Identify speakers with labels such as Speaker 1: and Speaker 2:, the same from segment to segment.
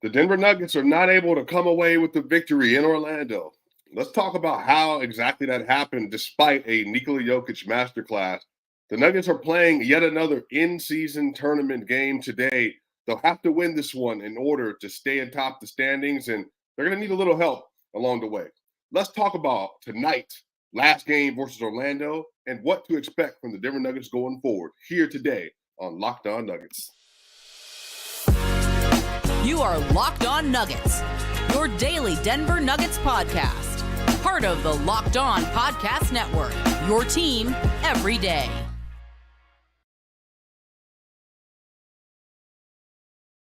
Speaker 1: The Denver Nuggets are not able to come away with the victory in Orlando. Let's talk about how exactly that happened despite a Nikola Jokic masterclass. The Nuggets are playing yet another in-season tournament game today. They'll have to win this one in order to stay atop the standings, and they're going to need a little help along the way. Let's talk about tonight, last game versus Orlando, and what to expect from the Denver Nuggets going forward here today on Locked On Nuggets.
Speaker 2: You are Locked On Nuggets, your daily Denver Nuggets podcast. Part of the Locked On Podcast Network, your team every day.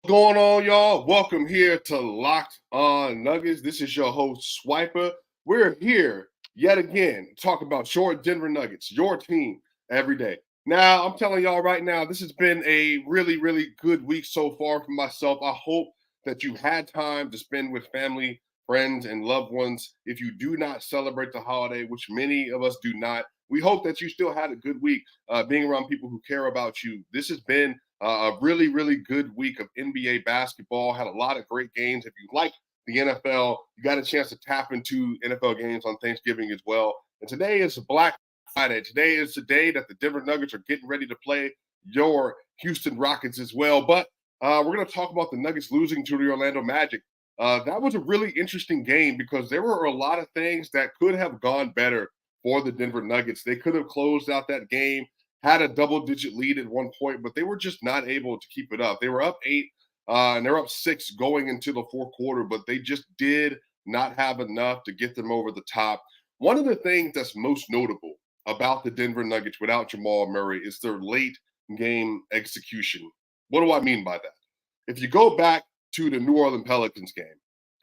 Speaker 1: What's going on, y'all? Welcome here to Locked On Nuggets. This is your host, Swiper. We're here yet again to talk about your Denver Nuggets, your team every day. Now, I'm telling y'all right now, this has been a really, really good week so far for myself. I hope that you had time to spend with family, friends, and loved ones. If you do not celebrate the holiday, which many of us do not, we hope that you still had a good week being around people who care about you. This has been a really, really good week of NBA basketball. Had a lot of great games. If you like the NFL, you got a chance to tap into NFL games on Thanksgiving as well. And today is Black Friday. Today is the day that the Denver Nuggets are getting ready to play your Houston Rockets as well. But we're going to talk about the Nuggets losing to the Orlando Magic. That was a really interesting game because there were a lot of things that could have gone better for the Denver Nuggets. They could have closed out that game, had a double-digit lead at one point, but they were just not able to keep it up. They were up 8, and they're up 6 going into the fourth quarter, but they just did not have enough to get them over the top. One of the things that's most notable about the Denver Nuggets without Jamal Murray is their late game execution. What do I mean by that? If you go back to the New Orleans Pelicans game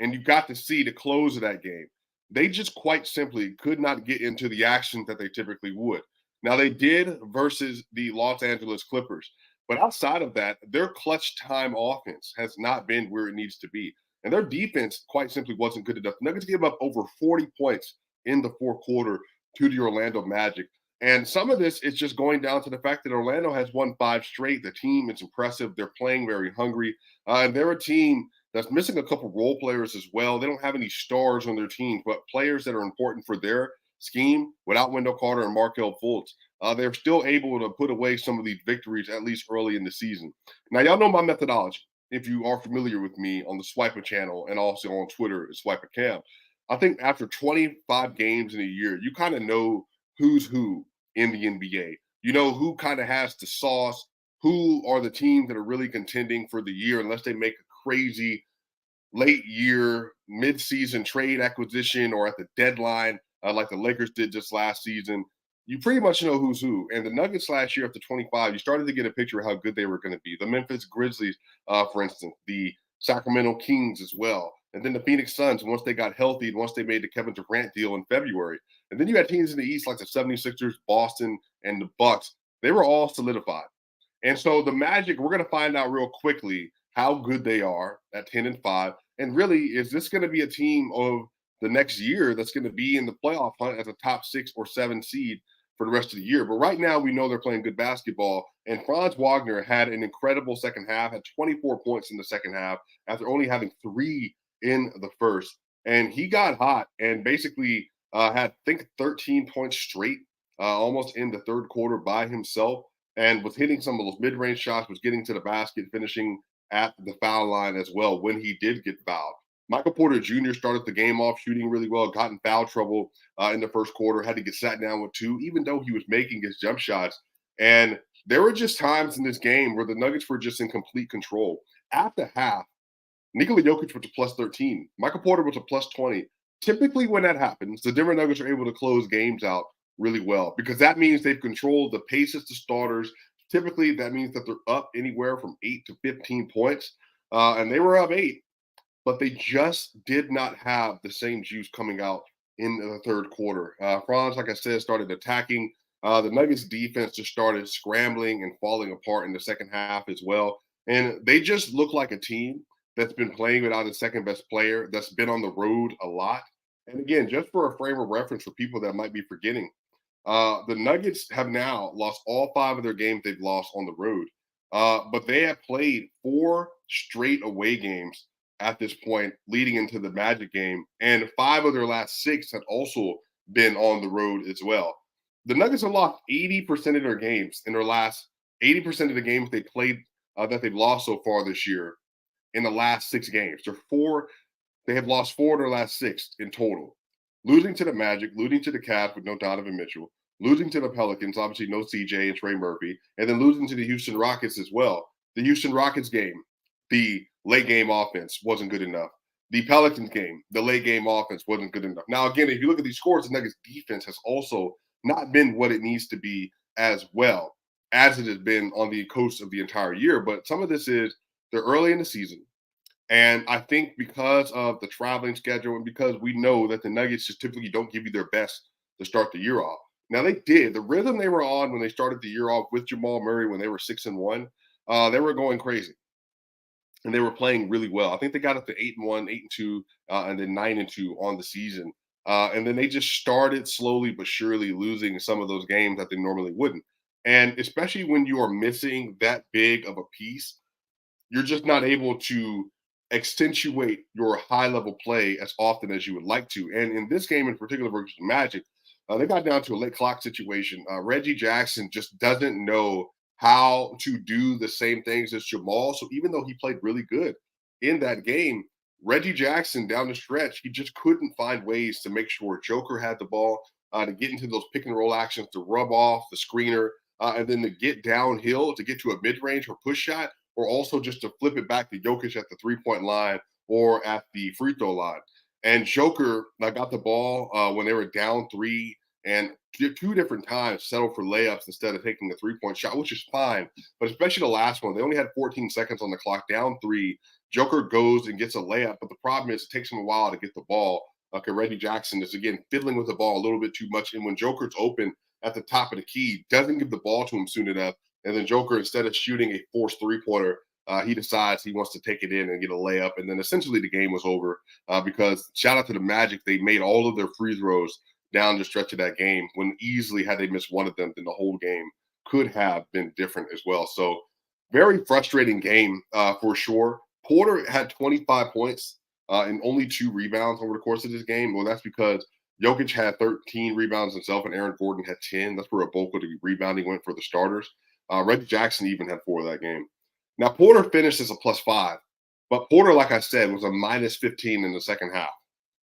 Speaker 1: and you got to see the close of that game, they just quite simply could not get into the action that they typically would. Now, they did versus the Los Angeles Clippers, but outside of that, their clutch time offense has not been where it needs to be. And their defense quite simply wasn't good enough. The Nuggets gave up over 40 points in the fourth quarter to the Orlando Magic. And some of this is just going down to the fact that Orlando has won 5 straight. The team is impressive. They're playing very hungry. And they're a team that's missing a couple role players as well. They don't have any stars on their team, but players that are important for their scheme without Wendell Carter and Markelle Fultz. They're still able to put away some of these victories, at least early in the season. Now, y'all know my methodology. If you are familiar with me on the Swiper channel and also on Twitter at SwiperCam, I think after 25 games in a year, you kind of know who's who in the NBA. You know who kind of has the sauce, who are the teams that are really contending for the year unless they make a crazy late year, mid-season trade acquisition or at the deadline like the Lakers did just last season. You pretty much know who's who. And the Nuggets last year after 25, you started to get a picture of how good they were going to be. The Memphis Grizzlies, for instance, the Sacramento Kings as well. And then the Phoenix Suns, once they got healthy and once they made the Kevin Durant deal in February. And then you had teams in the East like the 76ers, Boston, and the Bucks. They were all solidified. And so the Magic, we're going to find out real quickly how good they are at 10-5. And really, is this going to be a team of the next year that's going to be in the playoff hunt as a top 6 or 7 seed for the rest of the year? But right now, we know they're playing good basketball. And Franz Wagner had an incredible second half, had 24 points in the second half after only having 3 in the first. And he got hot and basically had, I think, 13 points straight almost in the third quarter by himself and was hitting some of those mid-range shots, was getting to the basket, finishing at the foul line as well when he did get fouled. Michael Porter Jr. started the game off shooting really well, got in foul trouble in the first quarter, had to get sat down with 2, even though he was making his jump shots. And there were just times in this game where the Nuggets were just in complete control. After half, Nikola Jokic was a plus 13. Michael Porter was a plus 20. Typically when that happens, the Denver Nuggets are able to close games out really well because that means they've controlled the pace as the starters. Typically, that means that they're up anywhere from 8 to 15 points. And they were up 8, but they just did not have the same juice coming out in the third quarter. Franz, like I said, started attacking. The Nuggets defense just started scrambling and falling apart in the second half as well. And they just look like a team that's been playing without a second best player, that's been on the road a lot. And again, just for a frame of reference for people that might be forgetting, the Nuggets have now lost all 5 of their games they've lost on the road. But they have played 4 straight away games at this point leading into the Magic game, and 5 of their last 6 had also been on the road as well. The Nuggets have lost 80% of their games in their last 80% of the games they played that they've lost so far this year in the last 6 games. They have lost 4 of their last 6 in total. Losing to the Magic, losing to the Cavs with no Donovan Mitchell, losing to the Pelicans, obviously no CJ and Trey Murphy, and then losing to the Houston Rockets as well. The Houston Rockets game, the late game offense wasn't good enough. The Pelicans game, the late game offense wasn't good enough. Now, again, if you look at these scores, the Nuggets defense has also not been what it needs to be as well as it has been on the coast of the entire year. But some of this is they're early in the season. And I think because of the traveling schedule and because we know that the Nuggets just typically don't give you their best to start the year off. Now they did. The rhythm they were on when they started the year off with Jamal Murray when they were 6-1, they were going crazy. And they were playing really well. I think they got up to 8-1, 8-2, and then 9-2 on the season. And then they just started slowly but surely losing some of those games that they normally wouldn't. And especially when you are missing that big of a piece, you're just not able to accentuate your high level play as often as you would like to. And in this game in particular versus Magic, they got down to a late clock situation. Reggie Jackson just doesn't know how to do the same things as Jamal. So even though he played really good in that game, Reggie Jackson down the stretch, he just couldn't find ways to make sure Joker had the ball, to get into those pick and roll actions, to rub off the screener, and then to get downhill to get to a mid range or push shot, or also just to flip it back to Jokic at the 3-point line or at the free throw line. And Joker got the ball when they were down 3 and 2 different times settled for layups instead of taking the 3-point shot, which is fine. But especially the last one, they only had 14 seconds on the clock, down 3. Joker goes and gets a layup, but the problem is it takes him a while to get the ball. Reggie Jackson is, again, fiddling with the ball a little bit too much. And when Joker's open at the top of the key, doesn't give the ball to him soon enough. And then Joker, instead of shooting a forced 3-pointer, he decides he wants to take it in and get a layup. And then essentially the game was over because shout out to the Magic. They made all of their free throws down the stretch of that game when easily had they missed one of them, then the whole game could have been different as well. So very frustrating game for sure. Porter had 25 points and only 2 rebounds over the course of this game. Well, that's because Jokic had 13 rebounds himself and Aaron Gordon had 10. That's where a bulk of the rebounding went for the starters. Reggie Jackson even had 4 of that game. Now, Porter finished as a +5, but Porter, like I said, was a -15 in the second half.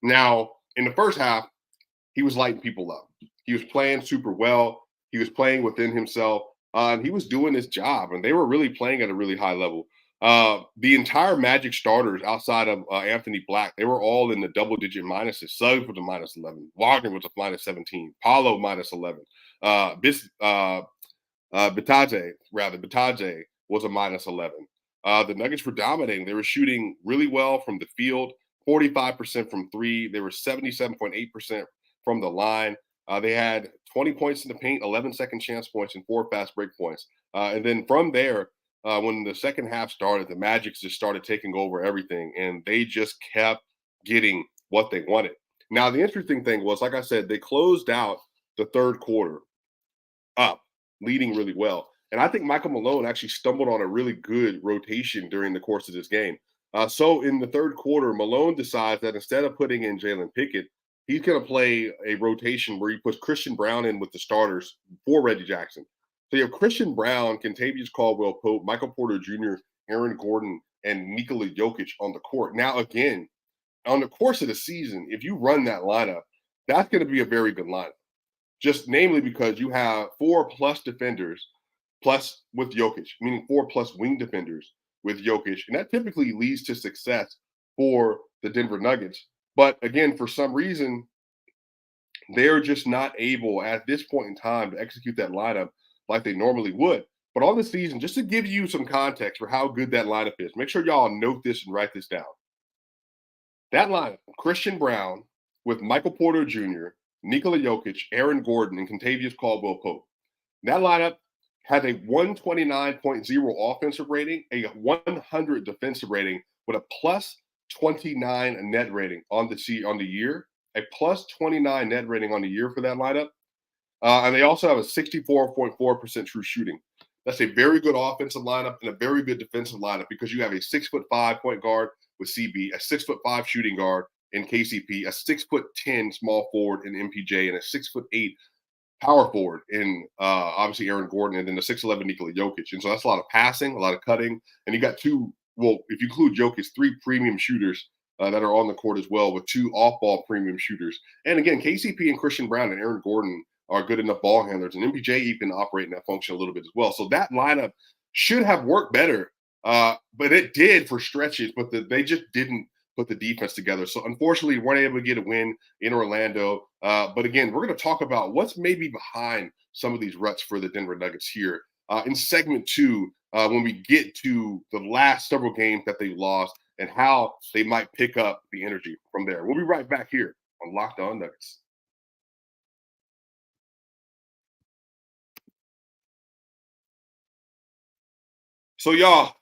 Speaker 1: Now, in the first half, he was lighting people up. He was playing super well. He was playing within himself, and he was doing his job, and they were really playing at a really high level. The entire Magic starters outside of Anthony Black, they were all in the double-digit minuses. Suggs was a -11. Wagner was a -17. Paulo -11. Bitaje was a -11. The Nuggets were dominating. They were shooting really well from the field, 45% from 3. They were 77.8% from the line. They had 20 points in the paint, 11 second chance points, and 4 fast break points. And then from there, when the second half started, the Magic just started taking over everything, and they just kept getting what they wanted. Now, the interesting thing was, like I said, they closed out the third quarter up, leading really well. And I think Michael Malone actually stumbled on a really good rotation during the course of this game. So in the third quarter, Malone decides that instead of putting in Jalen Pickett, he's going to play a rotation where he puts Christian Brown in with the starters for Reggie Jackson. So you have Christian Brown, Kentavious Caldwell-Pope, Michael Porter Jr., Aaron Gordon, and Nikola Jokic on the court. Now, again, on the course of the season, if you run that lineup, that's going to be a very good lineup. Just namely because you have 4+ defenders plus with Jokic, meaning 4+ wing defenders with Jokic. And that typically leads to success for the Denver Nuggets. But again, for some reason, they're just not able at this point in time to execute that lineup like they normally would. But on the season, just to give you some context for how good that lineup is, make sure y'all note this and write this down. That lineup, Christian Brown with Michael Porter Jr., Nikola Jokic, Aaron Gordon, and Kentavious Caldwell-Pope. That lineup had a 129.0 offensive rating, a 100 defensive rating, with a +29 net rating on the year, a +29 net rating on the year for that lineup. And they also have a 64.4% true shooting. That's a very good offensive lineup and a very good defensive lineup because you have a 6'5" point guard with CB, a 6'5" shooting guard in KCP, a 6'10" small forward in MPJ, and a 6'8" power forward in obviously Aaron Gordon, and then the 6'11" Nikola Jokic. And so that's a lot of passing, a lot of cutting, and you got two. Well, if you include Jokic, 3 premium shooters that are on the court as well, with 2 off-ball premium shooters. And again, KCP and Christian Brown and Aaron Gordon are good enough ball handlers, and MPJ even operate in that function a little bit as well. So that lineup should have worked better, but it did for stretches, but they just didn't put the defense together. So unfortunately, weren't able to get a win in Orlando. But again, we're going to talk about what's maybe behind some of these ruts for the Denver Nuggets here in segment 2, when we get to the last several games that they lost and how they might pick up the energy from there. We'll be right back here on Locked On Nuggets. So y'all,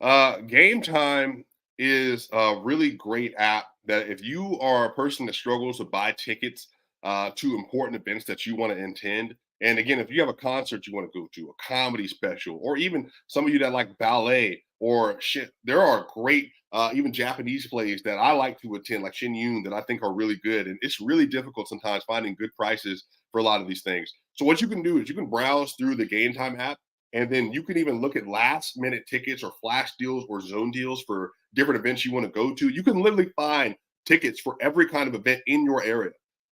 Speaker 1: GameTime is a really great app that if you are a person that struggles to buy tickets to important events that you want to attend, and again, if you have a concert you want to go to, a comedy special, or even some of you that like ballet or shit, there are great even Japanese plays that I like to attend, like Shin Yun, that I think are really good. And it's really difficult sometimes finding good prices for a lot of these things. So what you can do is you can browse through the GameTime app, and then you can even look at last minute tickets or flash deals or zone deals for different events you want to go to. You can literally find tickets for every kind of event in your area.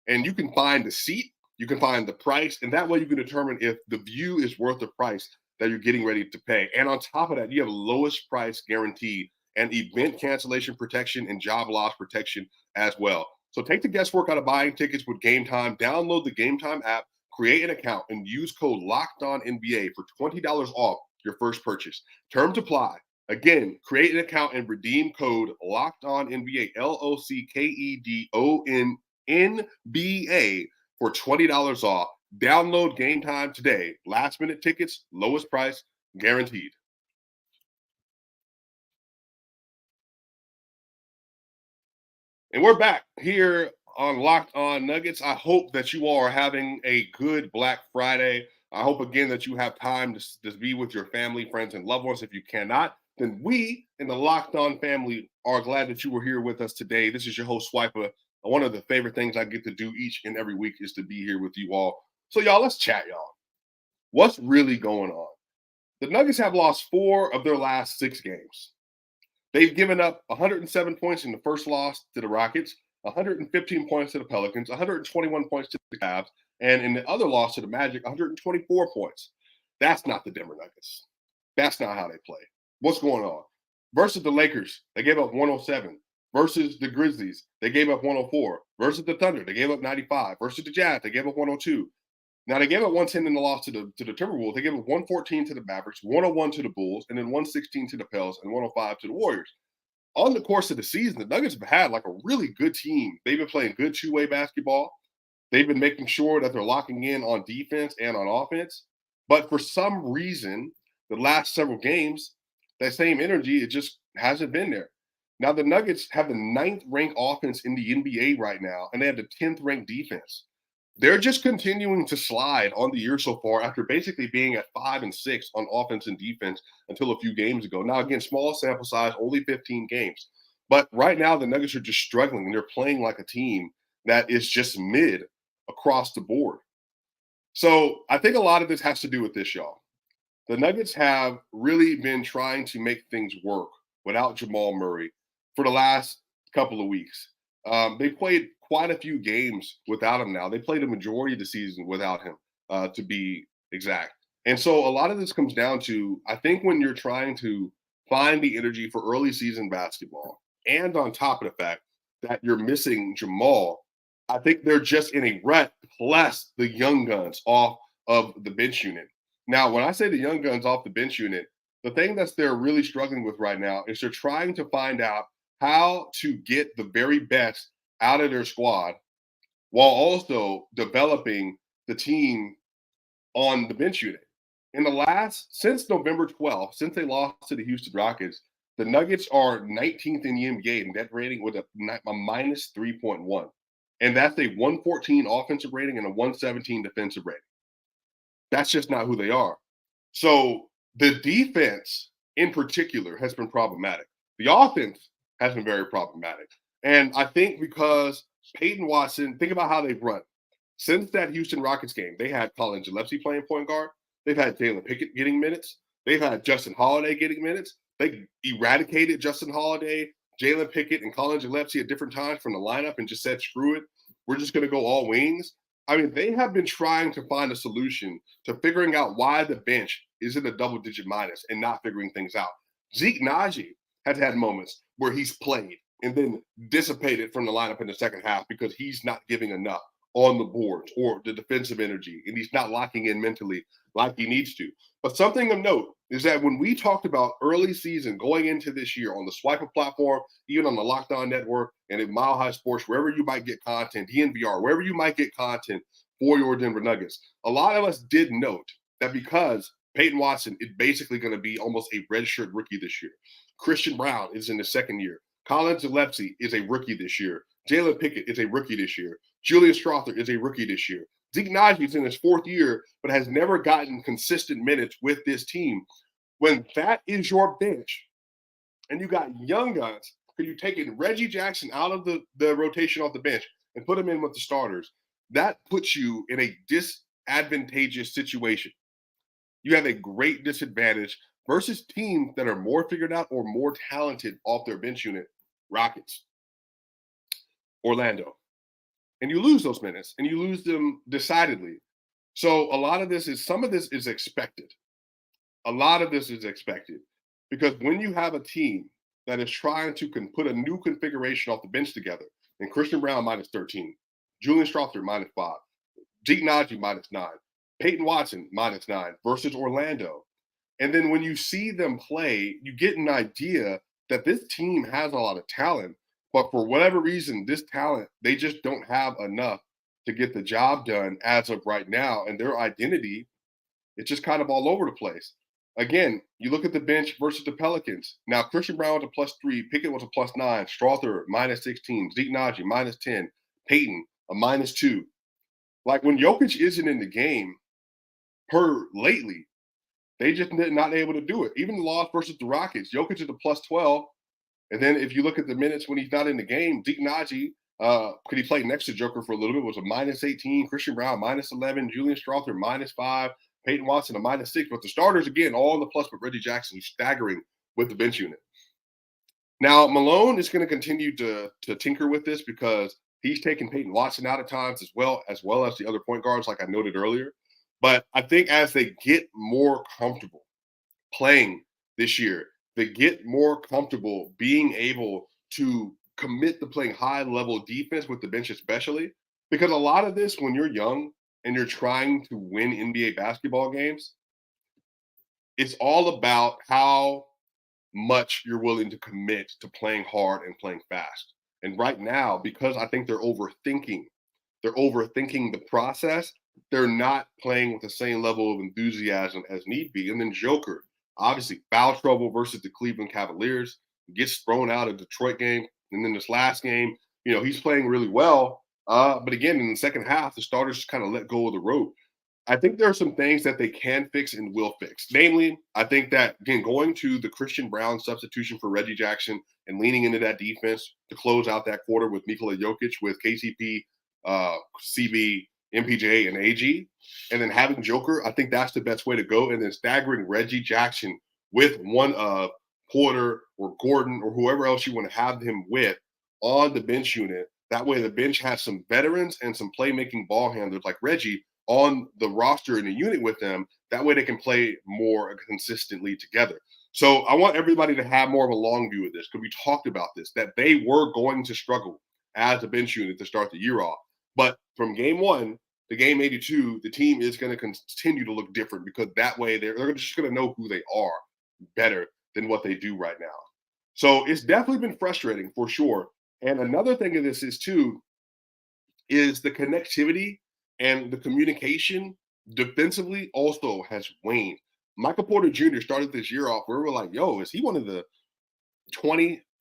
Speaker 1: And you can find the seat, you can find the price, and that way you can determine if the view is worth the price that you're getting ready to pay. And on top of that, you have lowest price guarantee and event cancellation protection and job loss protection as well. So take the guesswork out of buying tickets with GameTime. Download the GameTime app, create an account, and use code LOCKEDONNBA for $20 off your first purchase. Terms apply. Again, create an account and redeem code LOCKEDONNBA, LOCKEDONNBA for $20 off. Download GameTime today. Last minute tickets, lowest price, guaranteed. And we're back here on Locked On Nuggets. I hope that you all are having a good Black Friday. I hope, again, that you have time to be with your family, friends, and loved ones. If you cannot, then we in the Locked On family are glad that you were here with us today. This is your host, Swiper. One of the favorite things I get to do each and every week is to be here with you all. So, y'all, let's chat, y'all. What's really going on? The Nuggets have lost 4 of their last 6 games. They've given up 107 points in the first loss to the Rockets, 115 points to the Pelicans, 121 points to the Cavs, and in the other loss to the Magic, 124 points. That's not the Denver Nuggets. That's not how they play. What's going on? Versus the Lakers, they gave up 107. Versus the Grizzlies, they gave up 104. Versus the Thunder, they gave up 95. Versus the Jazz, they gave up 102. Now, they gave up 110 in the loss to the Timberwolves. They gave up 114 to the Mavericks, 101 to the Bulls, and then 116 to the Pels, and 105 to the Warriors. On the course of the season, the Nuggets have had like a really good team. They've been playing good two-way basketball. They've been making sure that they're locking in on defense and on offense. But for some reason, the last several games, that same energy, it just hasn't been there. Now, the Nuggets have the 9th ranked offense in the NBA right now, and they have the 10th ranked defense. They're just continuing to slide on the year so far after basically being at 5 and 6 on offense and defense until a few games ago. Now, again, small sample size, only 15 games. But right now, the Nuggets are just struggling, and they're playing like a team that is just mid across the board. So I think a lot of this has to do with this, y'all. The Nuggets have really been trying to make things work without Jamal Murray for the last couple of weeks. They played quite a few games without him now. They played a majority of the season without him, to be exact. And so a lot of this comes down to, I think, when you're trying to find the energy for early season basketball, and on top of the fact that you're missing Jamal, I think they're just in a rut, plus the young guns off of the bench unit. Now, when I say the young guns off the bench unit, the thing that they're really struggling with right now is they're trying to find out how to get the very best out of their squad while also developing the team on the bench unit. Since November 12th, since they lost to the Houston Rockets, the Nuggets are 19th in the NBA in net rating with a minus 3.1. And that's a 114 offensive rating and a 117 defensive rating. That's just not who they are. So the defense in particular has been problematic. The offense has been very problematic. And I think because Peyton Watson, think about how they've run. Since that Houston Rockets game, they had Colin Gillespie playing point guard. They've had Jalen Pickett getting minutes. They've had Justin Holiday getting minutes. They eradicated Justin Holiday, Jalen Pickett, and Colin Gillespie at different times from the lineup and just said, screw it. We're just going to go all wings. I mean, they have been trying to find a solution to figuring out why the bench is in a double-digit minus and not figuring things out. Zeke Naji has had moments where he's played and then dissipated from the lineup in the second half because he's not giving enough on the boards or the defensive energy, and he's not locking in mentally like he needs to. But something of note is that when we talked about early season going into this year on the Swiper platform, even on the Locked On Network and in Mile High Sports, wherever you might get content, DNVR, wherever you might get content for your Denver Nuggets, a lot of us did note that because Peyton Watson is basically going to be almost a redshirt rookie this year. Christian Brown is in the second year. Colin Gillespie is a rookie this year. Jalen Pickett is a rookie this year. Julius Strother is a rookie this year. Zeke Naji is in his fourth year, but has never gotten consistent minutes with this team. When that is your bench, and you got young guns, because you're taking Reggie Jackson out of the rotation off the bench and put him in with the starters, that puts you in a disadvantageous situation. You have a great disadvantage versus teams that are more figured out or more talented off their bench unit. Rockets, Orlando. And you lose those minutes, and you lose them decidedly. So some of this is expected. A lot of this is expected because when you have a team that is trying to put a new configuration off the bench together, and Christian Brown minus 13, Julian Strother minus 5, Zeke Naji minus 9, Peyton Watson minus 9 versus Orlando. And then when you see them play, you get an idea that this team has a lot of talent, but for whatever reason, this talent, they just don't have enough to get the job done as of right now. And their identity, it's just kind of all over the place. Again, you look at the bench versus the Pelicans. Now, Christian Brown was a +3, Pickett was a +9, Strother minus 16, Zeke Naji minus 10, Peyton a -2. Like when Jokic isn't in the game, lately, they just not able to do it. Even the loss versus the Rockets, Jokic is a +12. And then if you look at the minutes when he's not in the game, Zeke Naji, could he play next to Joker for a little bit, was a -18, Christian Brown -11, Julian Strother -5, Peyton Watson a -6. But the starters, again, all in the plus, but Reggie Jackson, he's staggering with the bench unit. Now, Malone is going to continue to tinker with this because he's taking Peyton Watson out at times as well as the other point guards, like I noted earlier. But I think as they get more comfortable playing this year, they get more comfortable being able to commit to playing high-level defense with the bench especially, because a lot of this, when you're young and you're trying to win NBA basketball games, it's all about how much you're willing to commit to playing hard and playing fast. And right now, because I think they're overthinking the process, they're not playing with the same level of enthusiasm as need be. And then Joker, obviously foul trouble versus the Cleveland Cavaliers, gets thrown out of Detroit game. And then this last game, he's playing really well. But again, in the second half, the starters just kind of let go of the rope. I think there are some things that they can fix and will fix. Namely, I think that, again, going to the Christian Brown substitution for Reggie Jackson and leaning into that defense to close out that quarter with Nikola Jokic, with KCP, CB, MPJ, and AG, and then having Joker, I think that's the best way to go. And then staggering Reggie Jackson with one of Porter or Gordon or whoever else you want to have him with on the bench unit. That way the bench has some veterans and some playmaking ball handlers like Reggie on the roster in the unit with them. That way they can play more consistently together. So I want everybody to have more of a long view of this, because we talked about this, that they were going to struggle as a bench unit to start the year off. But from game 1 to game 82, the team is going to continue to look different, because that way they're just going to know who they are better than what they do right now. So it's definitely been frustrating for sure. And another thing of this is the connectivity and the communication defensively also has waned. Michael Porter Jr. started this year off where we were like, yo, is he one of the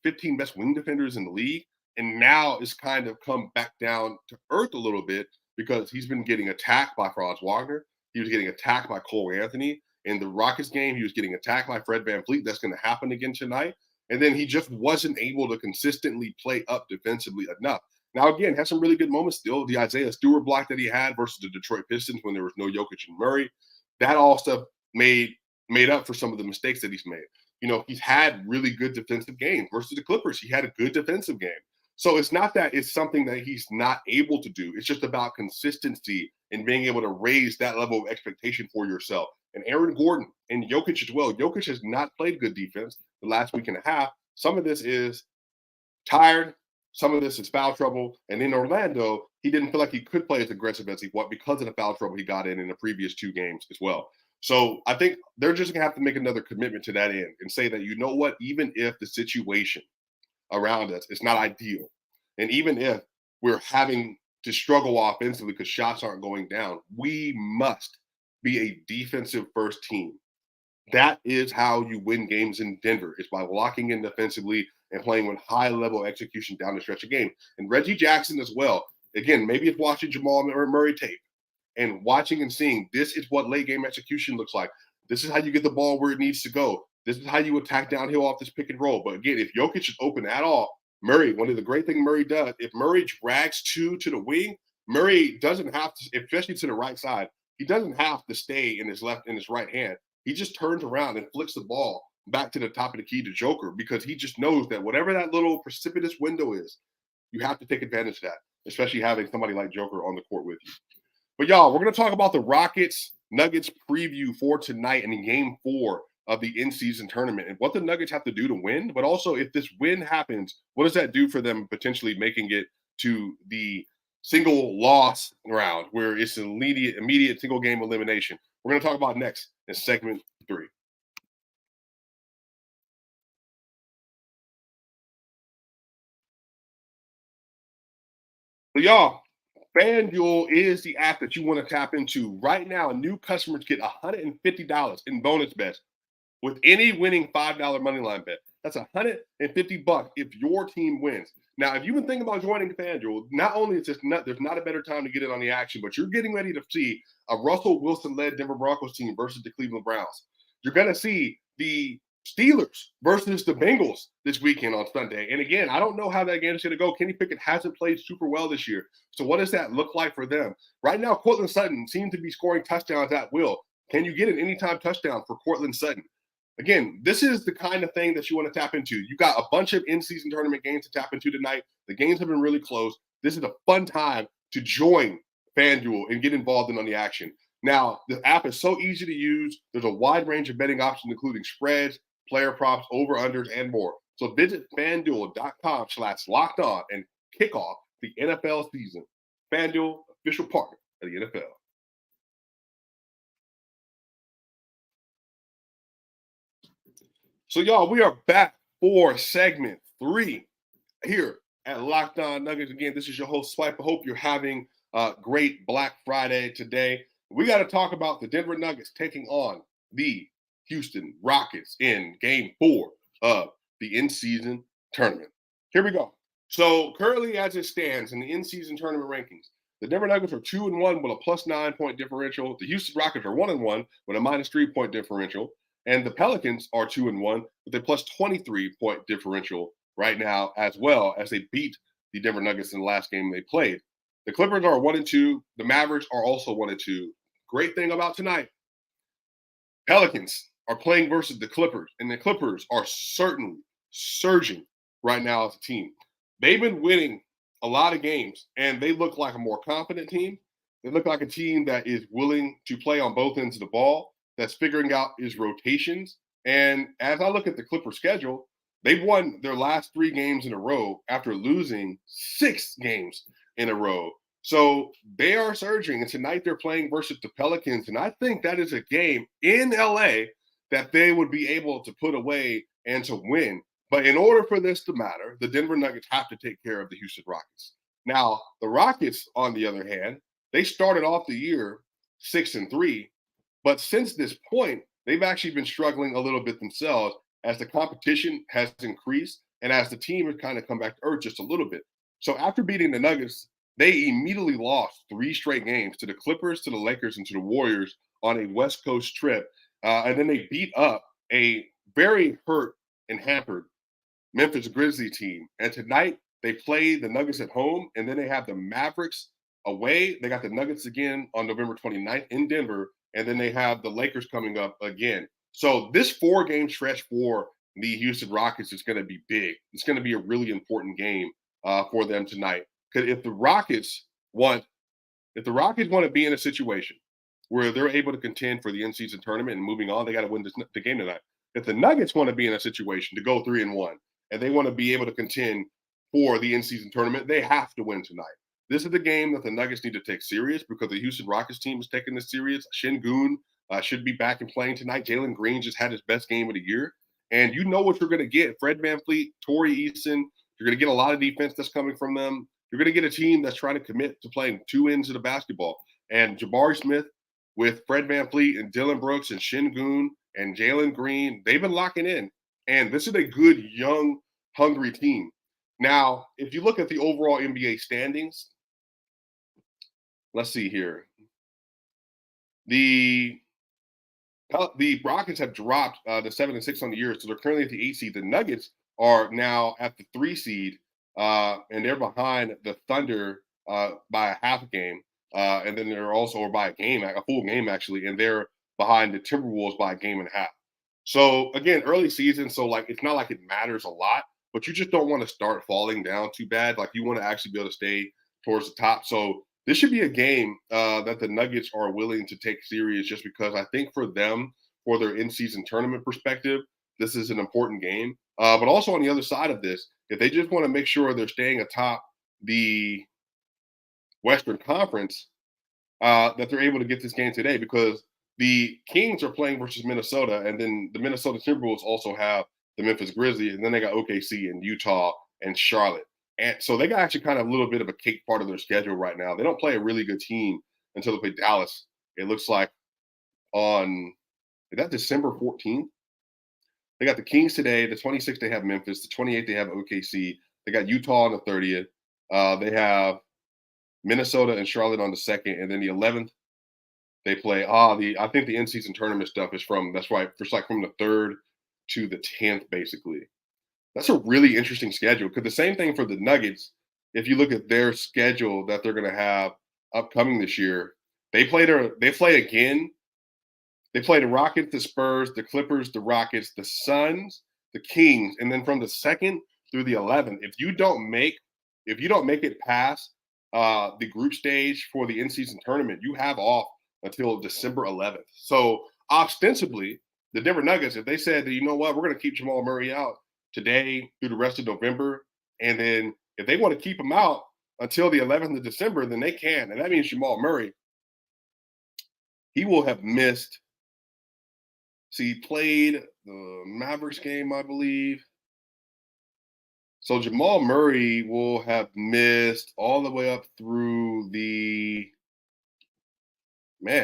Speaker 1: 15 best wing defenders in the league? And now it's kind of come back down to earth a little bit, because he's been getting attacked by Franz Wagner. He was getting attacked by Cole Anthony. In the Rockets game, he was getting attacked by Fred VanVleet. That's going to happen again tonight. And then he just wasn't able to consistently play up defensively enough. Now, again, has some really good moments still. The Isaiah Stewart block that he had versus the Detroit Pistons when there was no Jokic and Murray, that all stuff made up for some of the mistakes that he's made. He's had really good defensive games versus the Clippers. He had a good defensive game. So it's not that it's something that he's not able to do. It's just about consistency and being able to raise that level of expectation for yourself. And Aaron Gordon and Jokic as well. Jokic has not played good defense the last week and a half. Some of this is tired. Some of this is foul trouble. And in Orlando, he didn't feel like he could play as aggressive as he was because of the foul trouble he got in the previous 2 games as well. So I think they're just going to have to make another commitment to that end and say that, you know what, even if the situation around us is not ideal, and even if we're having to struggle offensively because shots aren't going down, we must be a defensive first team. That is how you win games in Denver. It's by locking in defensively and playing with high level execution down the stretch of game. And Reggie Jackson as well. Again, maybe it's watching Jamal Murray tape and watching and seeing this is what late game execution looks like. This is how you get the ball where it needs to go. This is how you attack downhill off this pick and roll. But again, if Jokic is open at all, Murray, one of the great things Murray does, if Murray drags 2 to the wing, Murray doesn't have to, especially to the right side, he doesn't have to stay in his right hand. He just turns around and flicks the ball back to the top of the key to Joker because he just knows that whatever that little precipitous window is, you have to take advantage of that, especially having somebody like Joker on the court with you. But y'all, we're going to talk about the Rockets-Nuggets preview for tonight in game 4 of the in-season tournament and what the Nuggets have to do to win. But also, if this win happens, what does that do for them potentially making it to the single loss round where it's an immediate single game elimination? We're going to talk about next in segment 3. So y'all, FanDuel is the app that you want to tap into right now. New customers get $150 in bonus bets with any winning $5 moneyline bet. That's $150 if your team wins. Now, if you've been thinking about joining FanDuel, not only is there's not a better time to get in on the action, but you're getting ready to see a Russell Wilson-led Denver Broncos team versus the Cleveland Browns. You're going to see the Steelers versus the Bengals this weekend on Sunday. And again, I don't know how that game is going to go. Kenny Pickett hasn't played super well this year. So what does that look like for them? Right now, Courtland Sutton seems to be scoring touchdowns at will. Can you get an anytime touchdown for Courtland Sutton? Again, this is the kind of thing that you want to tap into. You got a bunch of in-season tournament games to tap into tonight. The games have been really close. This is a fun time to join FanDuel and get involved in on the action. Now, the app is so easy to use. There's a wide range of betting options, including spreads, player props, over-unders, and more. So visit FanDuel.com/lockedon and kick off the NFL season. FanDuel, official partner of the NFL. So, y'all, we are back for segment 3 here at Locked On Nuggets. Again, this is your host, Swipe. I hope you're having a great Black Friday today. We got to talk about the Denver Nuggets taking on the Houston Rockets in game 4 of the in-season tournament. Here we go. So, currently as it stands in the in-season tournament rankings, the Denver Nuggets are 2-1 with a +9 point differential. The Houston Rockets are 1-1 with a -3 point differential. And the Pelicans are 2-1 with a +23 point differential right now, as well as they beat the Denver Nuggets in the last game they played. The Clippers are 1-2. The Mavericks are also 1-2. Great thing about tonight, Pelicans are playing versus the Clippers, and the Clippers are certainly surging right now as a team. They've been winning a lot of games, and they look like a more confident team. They look like a team that is willing to play on both ends of the ball, that's figuring out his rotations. And as I look at the Clipper schedule, they've won their last 3 games in a row after losing 6 games in a row. So they are surging. And tonight they're playing versus the Pelicans. And I think that is a game in LA that they would be able to put away and to win. But in order for this to matter, the Denver Nuggets have to take care of the Houston Rockets. Now, the Rockets, on the other hand, they started off the year 6-3. But since this point, they've actually been struggling a little bit themselves as the competition has increased and as the team has kind of come back to earth just a little bit. So after beating the Nuggets, they immediately lost 3 straight games to the Clippers, to the Lakers, and to the Warriors on a West Coast trip. And then they beat up a very hurt and hampered Memphis Grizzlies team. And tonight they play the Nuggets at home, and then they have the Mavericks away. They got the Nuggets again on November 29th in Denver, and then they have the Lakers coming up again. So this 4-game stretch for the Houston Rockets is going to be big. It's going to be a really important game for them tonight. Because if the Rockets want to be in a situation where they're able to contend for the in-season tournament and moving on, they got to win the game tonight. If the Nuggets want to be in a situation to go 3-1 and they want to be able to contend for the in-season tournament, they have to win tonight. This is the game that the Nuggets need to take serious because the Houston Rockets team is taking this serious. Şengün should be back and playing tonight. Jalen Green just had his best game of the year. And you know what you're going to get. Fred VanVleet, Torrey Eason, you're going to get a lot of defense that's coming from them. You're going to get a team that's trying to commit to playing two ends of the basketball. And Jabari Smith with Fred VanVleet and Dylan Brooks and Şengün and Jalen Green, they've been locking in. And this is a good, young, hungry team. Now, if you look at the overall NBA standings, let's see here. The Rockets have dropped the 7-6 on the year, so they're currently at the 8 seed. The Nuggets are now at the 3 seed, and they're behind the Thunder by a half a game, and then they're also by a full game actually, and they're behind the Timberwolves by a game and a half. So again, early season, so like it's not like it matters a lot, but you just don't want to start falling down too bad. Like you want to actually be able to stay towards the top. So this should be a game that the Nuggets are willing to take serious just because I think for them, for their in-season tournament perspective, this is an important game. But also on the other side of this, if they just want to make sure they're staying atop the Western Conference, that they're able to get this game today because the Kings are playing versus Minnesota, and then the Minnesota Timberwolves also have the Memphis Grizzlies, and then they got OKC and Utah and Charlotte. And so they got actually kind of a little bit of a cake part of their schedule right now. They don't play a really good team until they play Dallas. It looks like is that December 14th? They got the Kings today. The 26th, they have Memphis. The 28th, they have OKC. They got Utah on the 30th. They have Minnesota and Charlotte on the 2nd. And then the 11th, they play I think the in-season tournament stuff is that's right. It's like from the 3rd to the 10th, basically. That's a really interesting schedule because the same thing for the Nuggets. If you look at their schedule that they're going to have upcoming this year, they play again. They play the Rockets, the Spurs, the Clippers, the Rockets, the Suns, the Kings, and then from the 2nd through the 11th, if you don't make it past the group stage for the in-season tournament, you have off until December 11th. So ostensibly, the Denver Nuggets, if they said that, you know what, we're going to keep Jamal Murray out today through the rest of November, and then if they want to keep him out until the 11th of December, then they can. And that means Jamal Murray, he will have missed. See, he played the Mavericks game, I believe. So Jamal Murray will have missed all the way up through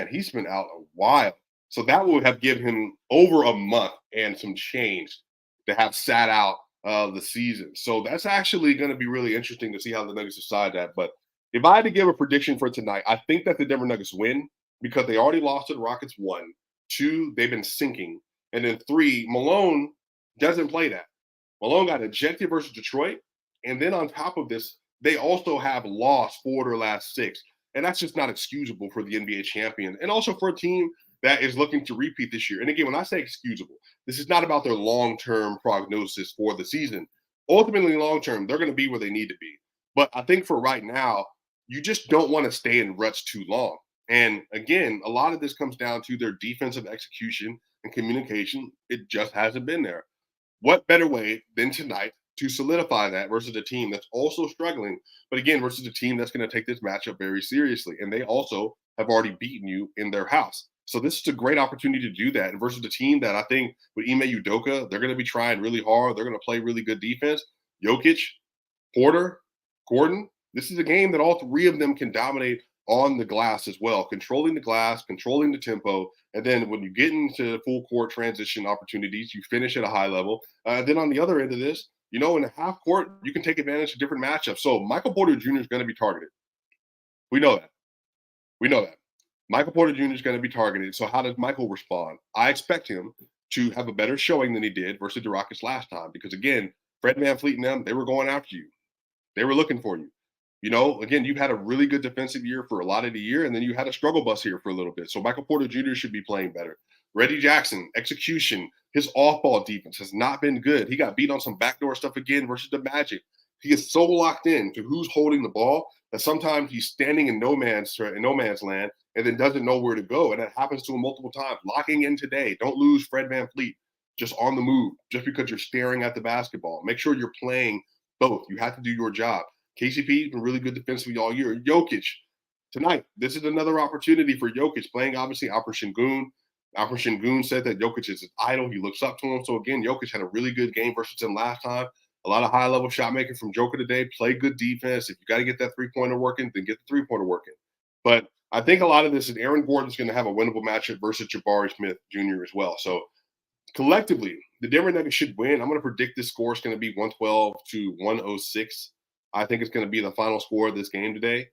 Speaker 1: he's been out a while. So that will have given him over a month and some change to have sat out the season. So that's actually going to be really interesting to see how the Nuggets decide that. But if I had to give a prediction for tonight, I think that the Denver Nuggets win because they already lost to the Rockets 1. 2, they've been sinking. And then 3, Malone doesn't play that. Malone got ejected versus Detroit. And then on top of this, they also have lost 4 of their last 6. And that's just not excusable for the NBA champion. And also for a team that is looking to repeat this year. And again, when I say excusable, this is not about their long-term prognosis for the season. Ultimately, long-term, they're going to be where they need to be. But I think for right now, you just don't want to stay in ruts too long. And again, a lot of this comes down to their defensive execution and communication. It just hasn't been there. What better way than tonight to solidify that versus a team that's also struggling, but again, versus a team that's going to take this matchup very seriously. And they also have already beaten you in their house. So this is a great opportunity to do that. And versus a team that I think with Ime Udoka, they're going to be trying really hard. They're going to play really good defense. Jokic, Porter, Gordon, this is a game that all 3 of them can dominate on the glass as well, controlling the glass, controlling the tempo. And then when you get into full court transition opportunities, you finish at a high level. Then on the other end of this, in the half court, you can take advantage of different matchups. So Michael Porter Jr. is going to be targeted. We know that. Michael Porter Jr. is going to be targeted. So how does Michael respond? I expect him to have a better showing than he did versus the Rockets last time. Because again, Fred VanVleet and them, they were going after you. They were looking for you. You know, again, you've had a really good defensive year for a lot of the year, and then you had a struggle bus here for a little bit. So Michael Porter Jr. should be playing better. Reggie Jackson, execution, his off-ball defense has not been good. He got beat on some backdoor stuff again versus the Magic. He is so locked in to who's holding the ball that sometimes he's standing in no man's land and then doesn't know where to go. And that happens to him multiple times. Locking in today. Don't lose Fred VanVleet just on the move, just because you're staring at the basketball. Make sure you're playing both. You have to do your job. KCP has been really good defensively all year. Jokic, tonight, this is another opportunity for Jokic, playing obviously Alper Şengün. Alper Şengün said that Jokic is his idol. He looks up to him. So again, Jokic had a really good game versus him last time. A lot of high-level shot making from Joker today. Play good defense. If you got to get that three-pointer working, then get the three-pointer working. But I think a lot of this is Aaron Gordon's going to have a winnable matchup versus Jabari Smith Jr. as well. So collectively, the Denver Nuggets should win. I'm going to predict this score is going to be 112 to 106. I think it's going to be the final score of this game today.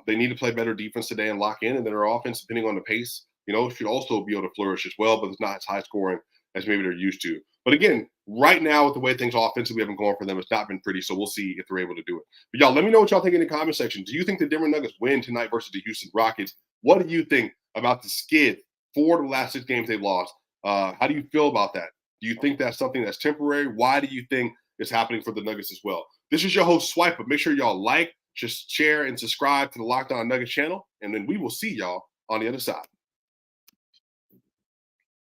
Speaker 1: They need to play better defense today and lock in, and then their offense, depending on the pace, should also be able to flourish as well, but it's not as high scoring as maybe they're used to. But again, right now with the way things offensively have been going for them, it's not been pretty, so we'll see if they're able to do it. But y'all, let me know what y'all think in the comment section. Do you think the Denver Nuggets win tonight versus the Houston Rockets? What do you think about the skid for the last 6 games they've lost? How do you feel about that? Do you think that's something that's temporary? Why do you think it's happening for the Nuggets as well? This is your host, Swiper. Make sure y'all like, just share, and subscribe to the Locked On Nuggets channel, and then we will see y'all on the other side.